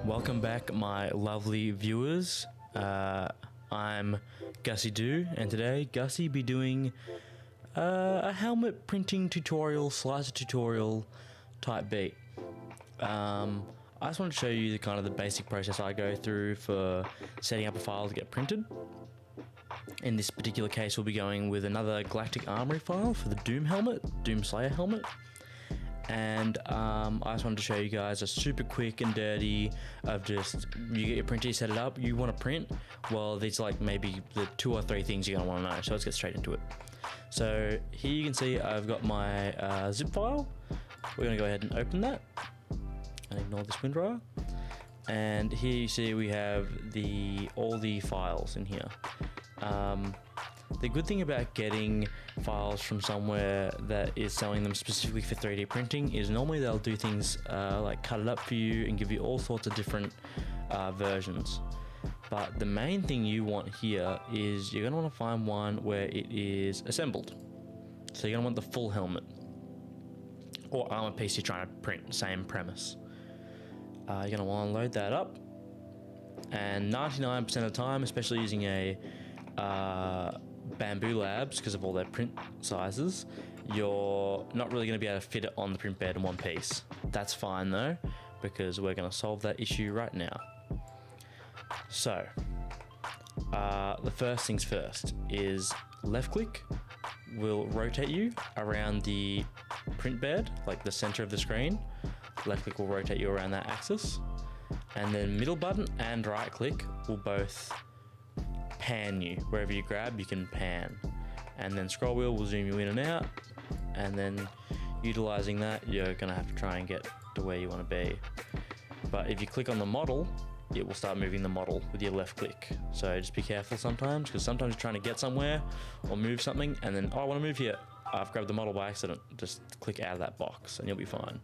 Welcome back, my lovely viewers. I'm Gussie Do, and today Gussie be doing a helmet printing tutorial, slicer tutorial type beat. I just want to show you the kind of the basic process I go through for setting up a file to get printed. In this particular case, we'll be going with another Galactic Armory file for the Doom helmet, Doom Slayer helmet. And I just wanted to show you guys a super quick and dirty of just, you get your printer, you set it up, you want to print, well, these are like maybe the 2 or 3 things you're going to want to know, so let's get straight into it. So here you can see I've got my zip file. We're going to go ahead and open that and ignore this windrower. And here you see we have all the files in here. The good thing about getting files from somewhere that is selling them specifically for 3D printing is normally they'll do things like cut it up for you and give you all sorts of different versions. But the main thing you want here is you're going to want to find one where it is assembled. So you're going to want the full helmet or armor piece you're trying to print, same premise. You're going to want to load that up, and 99% of the time, especially using a Bambu Labs, because of all their print sizes, you're not really going to be able to fit it on the print bed in one piece. That's fine though, because we're going to solve that issue right now. So the first things first is left click will rotate you around the print bed, like the center of the screen. Left click will rotate you around that axis, and then middle button and right click will both pan you. Wherever you grab, you can pan, and then scroll wheel will zoom you in and out, and then utilizing that, you're gonna have to try and get to where you want to be. But if you click on the model, it will start moving the model with your left click. So just be careful sometimes, because sometimes you're trying to get somewhere or move something, and then, oh, I want to move here, I've grabbed the model by accident. Just click out of that box and you'll be fine.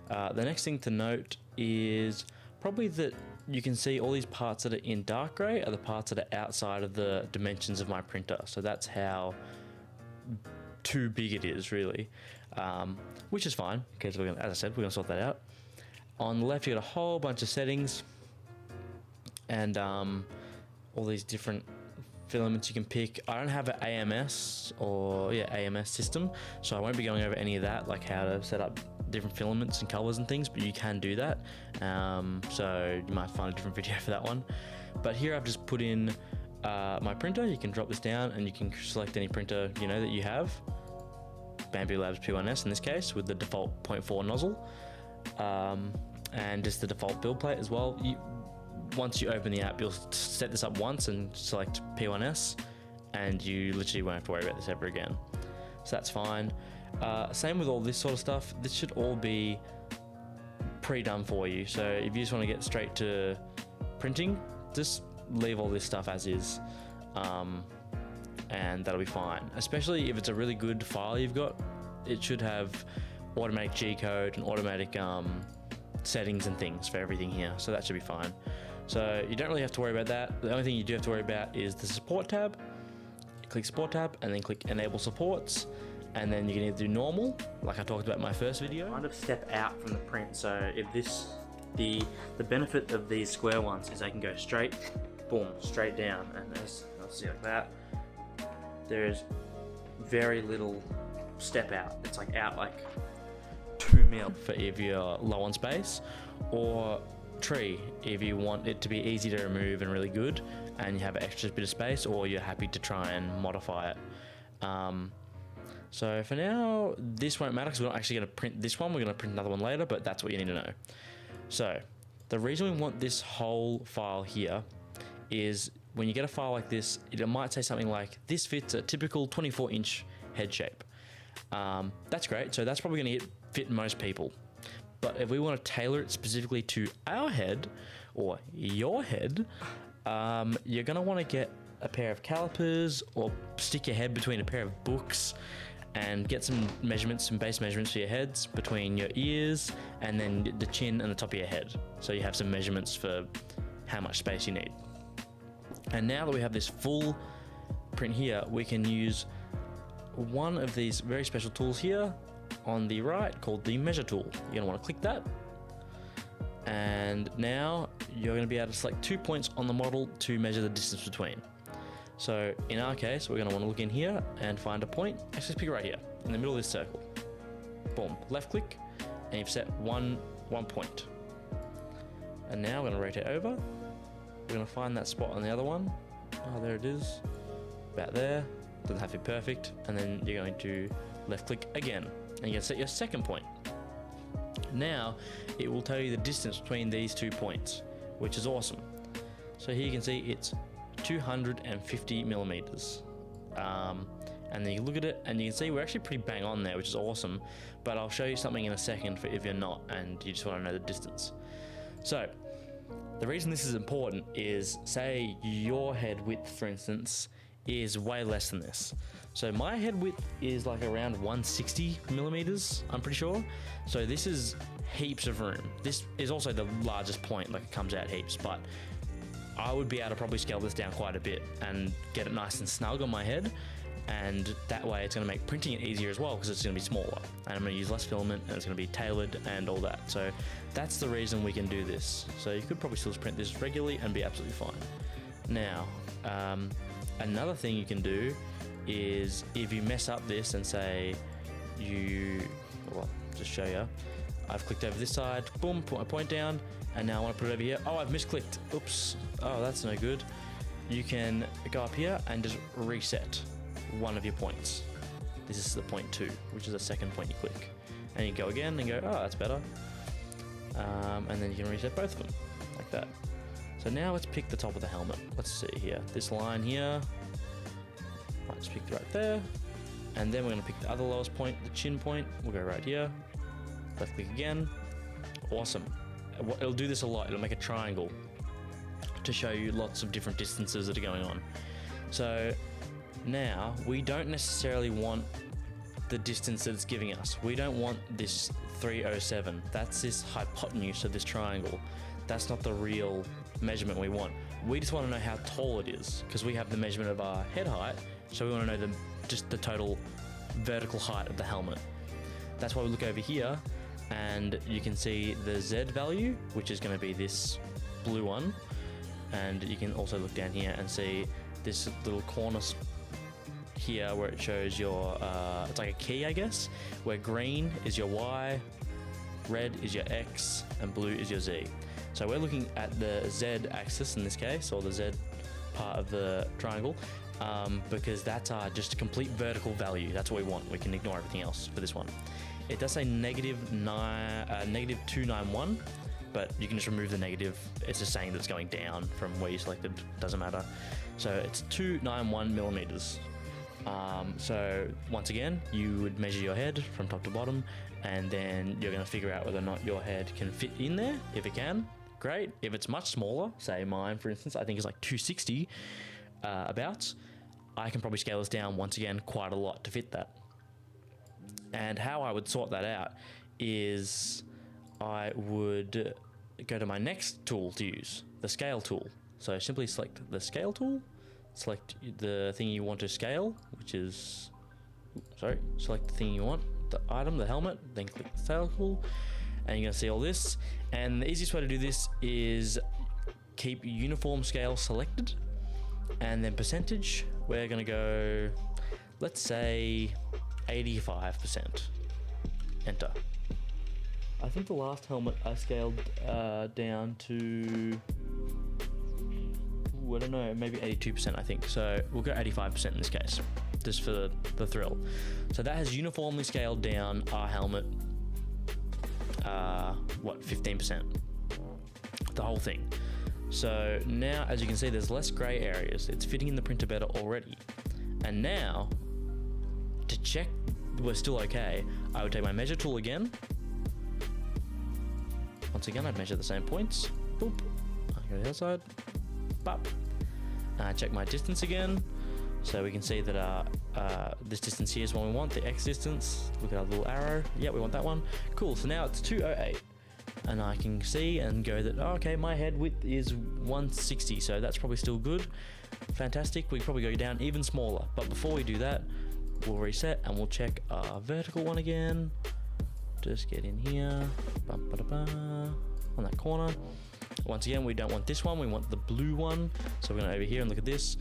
The next thing to note is probably that you can see all these parts that are in dark gray are the parts that are outside of the dimensions of my printer. So that's how too big it is, really, which is fine, because as I said, we're going to sort that out. On the left, you got a whole bunch of settings and all these different filaments you can pick. I don't have an AMS AMS system, so I won't be going over any of that, like how to set up different filaments and colors and things, but you can do that. So you might find a different video for that one. But here I've just put in my printer. You can drop this down and you can select any printer that you have. Bambu Labs P1S in this case, with the default 0.4 nozzle, and just the default build plate as well. Once you open the app, you'll set this up once and select P1S, and you literally won't have to worry about this ever again. So that's fine. Same with all this sort of stuff. This should all be pre-done for you. So if you just want to get straight to printing, just leave all this stuff as is, and that'll be fine. Especially if it's a really good file you've got, it should have automatic G-code and automatic settings and things for everything here. So that should be fine. So you don't really have to worry about that. The only thing you do have to worry about is the support tab. Click support tab and then click enable supports, and then you can either do normal, like I talked about in my first video, kind of step out from the print. So if the benefit of these square ones is they can go straight, boom, straight down, and I'll see like that. There's very little step out. It's like out like 2 mil for if you're low on space, or tree if you want it to be easy to remove and really good and you have an extra bit of space, or you're happy to try and modify it. So for now, this won't matter because we're not actually going to print this one. We're going to print another one later, but that's what you need to know. So the reason we want this whole file here is when you get a file like this, it might say something like, this fits a typical 24-inch head shape. That's great. So that's probably going to fit most people. But if we want to tailor it specifically to our head or your head, you're going to want to get a pair of calipers or stick your head between a pair of books and get some measurements, some base measurements for your heads between your ears and then the chin and the top of your head. So you have some measurements for how much space you need. And now that we have this full print here, we can use one of these very special tools here on the right called the measure tool. You're going to want to click that, And now you're going to be able to select 2 points on the model to measure the distance between. So in our case, we're going to want to look in here and find a point. Let's just pick it right here in the middle of this circle. Boom, left click, and you've set one point. And now we're going to rotate over. We're going to find that spot on the other one. Oh, there it is, about there. Doesn't have to be perfect. And then you're going to left click again, and you're going to set your second point. Now it will tell you the distance between these 2 points, which is awesome. So here you can see it's 250 millimeters. And then you look at it and you can see we're actually pretty bang on there, which is awesome. But I'll show you something in a second for if you're not and you just want to know the distance. So the reason this is important is, say your head width, for instance, is way less than this. So my head width is like around 160 millimeters, I'm pretty sure. So this is heaps of room. This is also the largest point, like it comes out heaps, but I would be able to probably scale this down quite a bit and get it nice and snug on my head. And that way it's going to make printing it easier as well, because it's going to be smaller and I'm going to use less filament and it's going to be tailored and all that. So that's the reason we can do this. So you could probably still print this regularly and be absolutely fine. Now, another thing you can do is if you mess up this and say well, just show you, I've clicked over this side, boom, put my point down, and now I want to put it over here. Oh, I've misclicked. Oops. Oh, that's no good. You can go up here and just reset one of your points. This is the point 2, which is the second point you click. And you go again and go, oh, that's better. And then you can reset both of them, like that. So now let's pick the top of the helmet. Let's see here. This line here. Right, just pick right there. And then we're going to pick the other lowest point, the chin point. We'll go right here. Left click again. Awesome. It'll do this a lot. It'll make a triangle to show you lots of different distances that are going on. So now we don't necessarily want the distance that it's giving us. We don't want this 307. That's this hypotenuse of this triangle. That's not the real measurement we want. We just want to know how tall it is, because we have the measurement of our head height. So we want to know just the total vertical height of the helmet. That's why we look over here and you can see the Z value, which is going to be this blue one. And you can also look down here and see this little corner here where it shows your, it's like a key, I guess, where green is your Y, red is your X, and blue is your Z. So we're looking at the Z axis in this case, or the Z part of the triangle, because that's our just a complete vertical value. That's what we want. We can ignore everything else for this one. It does say negative 291, but you can just remove the negative. It's just saying that it's going down from where you selected. Doesn't matter. So it's 291 millimeters. So once again, you would measure your head from top to bottom, and then you're going to figure out whether or not your head can fit in there. If it can, great. If it's much smaller, say mine, for instance, I think it's like 260 about, I can probably scale this down once again quite a lot to fit that. And how I would sort that out is I would go to my next tool to use, the scale tool. So simply select the scale tool, select the thing you want to scale, which is, select the thing you want, the item, the helmet, then click the scale tool, and you're gonna see all this. And the easiest way to do this is keep uniform scale selected, and then percentage, we're gonna go, let's say 85%, enter. I think the last helmet I scaled down to, I don't know, maybe 82%, I think. So we'll go 85% in this case, just for the thrill. So that has uniformly scaled down our helmet, 15%, the whole thing. So now, as you can see, there's less gray areas. It's fitting in the printer better already. And now, to check we're still okay, I would take my measure tool again. Once again, I'd measure the same points. Boop. I go to the other side. Bop. And I check my distance again. So we can see that this distance here is what we want, the X distance. Look at our little arrow. Yeah, we want that one. Cool, so now it's 208. And I can see and go that, oh, okay, my head width is 160, so that's probably still good. Fantastic, we can probably go down even smaller. But before we do that, we'll reset and we'll check our vertical one again. Just get in here. on that corner. Once again, we don't want this one, we want the blue one. So we're gonna over here and look at this.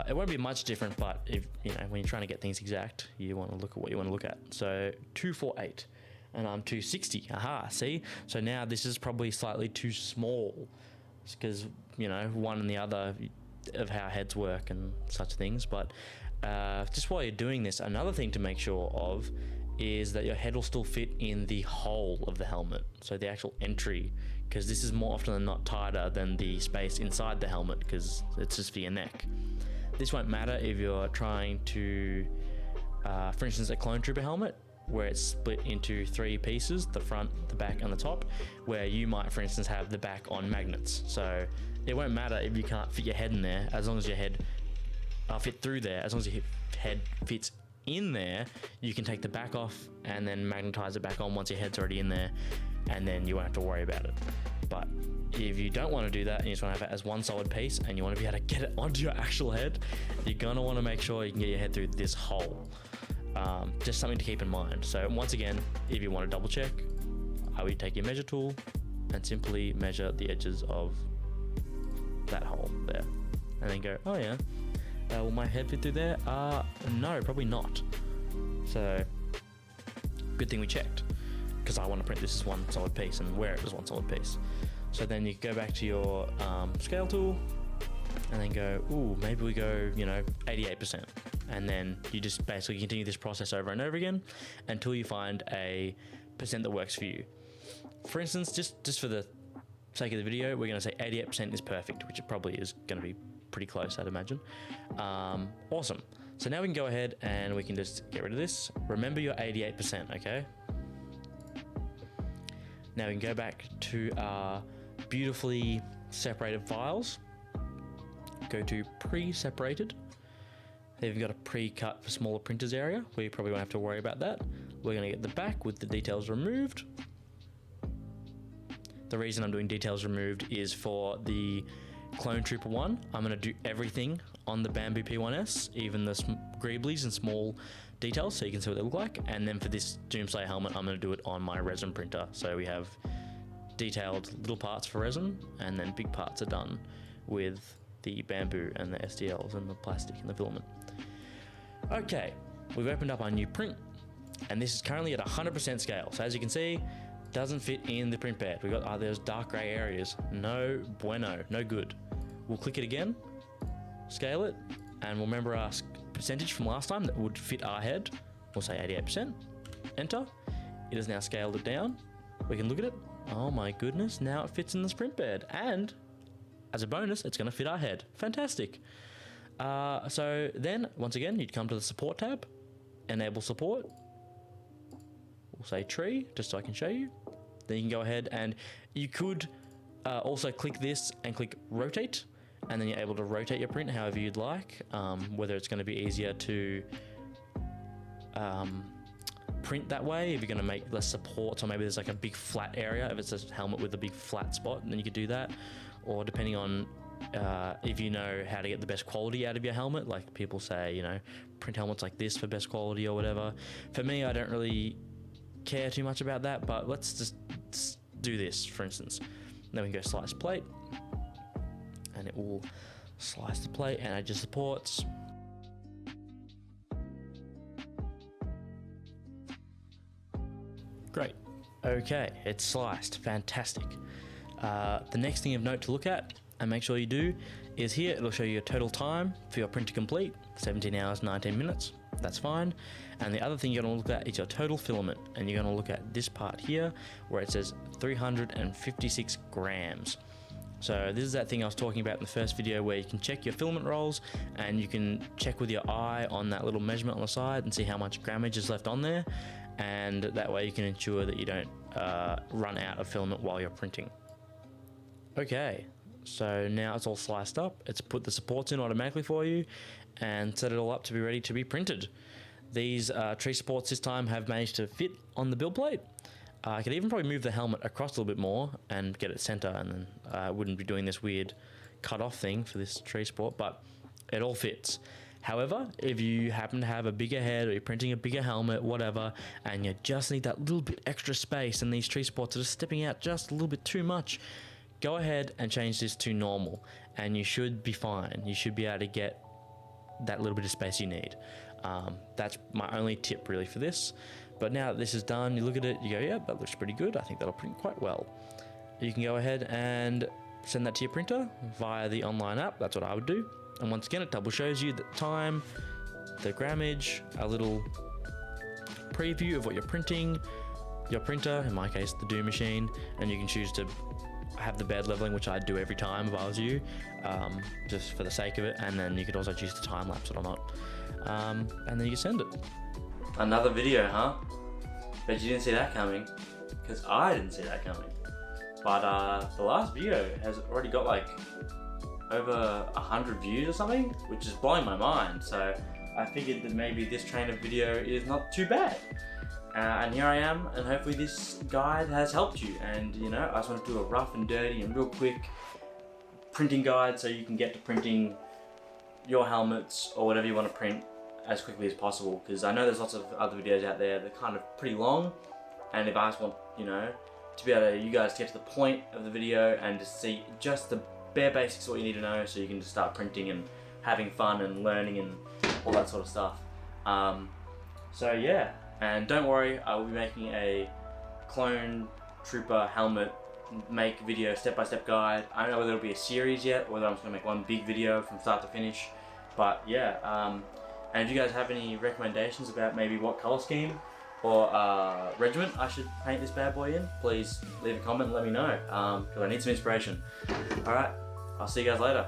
It won't be much different, but if you know, when you're trying to get things exact, you want to look at what you want to look at. So 248, and I'm 260. Aha, see? So now this is probably slightly too small, because you know, one and the other of how heads work and such things. But just while you're doing this, another thing to make sure of is that your head will still fit in the hole of the helmet, so the actual entry, because this is more often than not tighter than the space inside the helmet, because it's just for your neck. This won't matter if you're trying to, for instance, a clone trooper helmet, where it's split into 3 pieces, the front, the back, and the top, where you might, for instance, have the back on magnets. So it won't matter if you can't fit your head in there, as long as your head fit through there. As long as your head fits in there, you can take the back off and then magnetize it back on once your head's already in there, and then you won't have to worry about it. But if you don't want to do that and you just want to have it as one solid piece and you want to be able to get it onto your actual head, you're gonna want to make sure you can get your head through this hole. Just something to keep in mind. So once again, if you want to double check, I would take your measure tool and simply measure the edges of that hole there, and then go, oh yeah, will my head fit through there? No, probably not. So good thing we checked, because I want to print this as one solid piece and wear it as one solid piece. So then you go back to your scale tool and then go, ooh, maybe we go, you know, 88%. And then you just basically continue this process over and over again until you find a percent that works for you. For instance, just for the sake of the video, we're going to say 88% is perfect, which it probably is going to be pretty close, I'd imagine. Awesome. So now we can go ahead and we can just get rid of this. Remember your 88%, okay? Now we can go back to our beautifully separated files. Go to pre-separated. They've got a pre-cut for smaller printers area, where you probably won't have to worry about that. We're going to get the back with the details removed. The reason I'm doing details removed is for the Clone Trooper one, I'm going to do everything on the Bambu P1S, even the greeblies and small details, so you can see what they look like. And then for this Doomslayer helmet, I'm going to do it on my resin printer. So we have detailed little parts for resin, and then big parts are done with the Bambu and the SDLs and the plastic and the filament. Okay, we've opened up our new print, and this is currently at 100% scale. So as you can see, doesn't fit in the print bed. We've got those dark gray areas. No bueno, no good. We'll click it again, scale it, and we'll remember our percentage from last time that would fit our head. We'll say 88%, enter. It has now scaled it down. We can look at it. Oh my goodness, now it fits in the sprint bed. And as a bonus, it's gonna fit our head. Fantastic. So then, once again, you'd come to the support tab, enable support. We'll say tree, just so I can show you. Then you can go ahead and you could also click this and click rotate, and then you're able to rotate your print however you'd like, whether it's going to be easier to print that way, if you're going to make less supports, or maybe there's like a big flat area, if it's a helmet with a big flat spot, then you could do that. Or depending on if you know how to get the best quality out of your helmet, like people say, you know, print helmets like this for best quality or whatever. For me, I don't really care too much about that, but let's just do this, for instance. Then we can go slice plate, and it will slice the plate and add your supports. Great. Okay, it's sliced. Fantastic. The next thing of note to look at, and make sure you do, is here it'll show you your total time for your print to complete, 17 hours, 19 minutes. That's fine. And the other thing you're going to look at is your total filament, and you're going to look at this part here where it says 356 grams. So this is that thing I was talking about in the first video, where you can check your filament rolls and you can check with your eye on that little measurement on the side and see how much grammage is left on there, and that way you can ensure that you don't run out of filament while you're printing. Okay, so now it's all sliced up. It's put the supports in automatically for you and set it all up to be ready to be printed. These tree supports this time have managed to fit on the build plate. I could even probably move the helmet across a little bit more and get it center, and then I wouldn't be doing this weird cut off thing for this tree support, but it all fits. However, if you happen to have a bigger head or you're printing a bigger helmet, whatever, and you just need that little bit extra space and these tree supports are just stepping out just a little bit too much, go ahead and change this to normal and you should be fine. You should be able to get that little bit of space you need. That's my only tip really for this. But now that this is done, you look at it, you go, yeah, that looks pretty good. I think that'll print quite well. You can go ahead and send that to your printer via the online app. That's what I would do. And once again, it double shows you the time, the grammage, a little preview of what you're printing, your printer, in my case, the Do machine, and you can choose to have the bed leveling, which I'd do every time if I was you, just for the sake of it. And then you could also choose to time lapse it or not. And then you can send it. Another video, huh? Bet you didn't see that coming, because I didn't see that coming. But the last video has already got like over 100 views or something, which is blowing my mind. So I figured that maybe this train of video is not too bad. And here I am, and hopefully this guide has helped you. And you know, I just want to do a rough and dirty and real quick printing guide so you can get to printing your helmets or whatever you want to print as quickly as possible. Because I know there's lots of other videos out there that are kind of pretty long, and if I just want, you know, to be able to, you guys to get to the point of the video and to see just the bare basics of what you need to know so you can just start printing and having fun and learning and all that sort of stuff. So yeah, and don't worry, I will be making a clone trooper helmet make video step-by-step guide. I don't know whether it'll be a series yet or whether I'm just gonna make one big video from start to finish, but yeah. And if you guys have any recommendations about maybe what color scheme or regiment I should paint this bad boy in, please leave a comment and let me know, because I need some inspiration. Alright, I'll see you guys later.